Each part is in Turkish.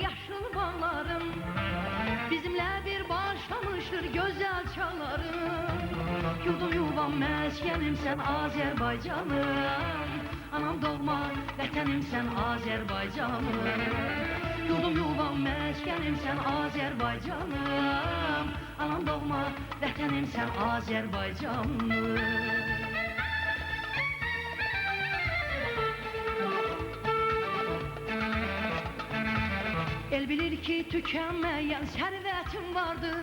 yaşıl bağlarım. Bizimle bir başlamıştır güzel çağlarım. Yurdum yuvam meskenim sen Azerbaycanım. Anam doğma vətənim sen Azerbaycanım. Yurdum yuvam meskenim sen Azerbaycanım. Anam doğma vətənim sen Azerbaycanım. El bilir ki tükenmeyen servetim vardır.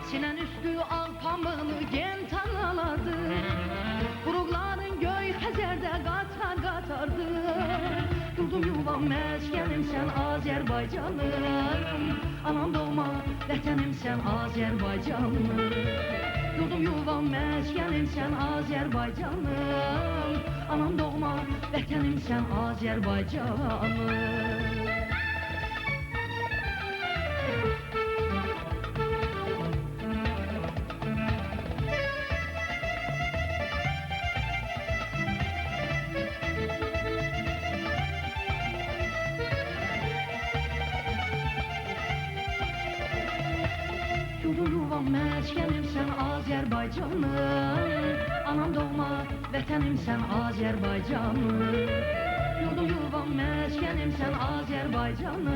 Sinen üstü al pamığını gen tarlalardır. Burukların göy Xəzərdə qatar qatardır. Yurdum yuvam meskenim sen Azerbaycanım. Anam doğma vətənim sen Azerbaycanım. Yurdum yuvam meskenim sen Azerbaycanım. Anam doğma vətənim sen Azerbaycanım. Yurdum yuvam meskenim sen Azerbaycanım. Anam doğma vətənim sen Azerbaycanım. Yurdum yuvam meskenim sen Azerbaycanım.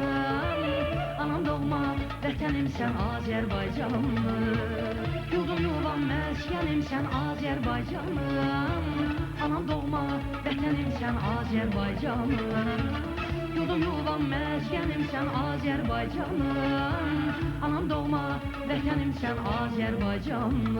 Anam doğma vətənim sen Azerbaycanım. Yurdum yuvam meskenim sen Azerbaycanım. Anam doğma vətənim sen Azerbaycanım. Yurdum yuvam meskenim sen Azerbaycanım. Anam doğma vətənim sen Azerbaycanım.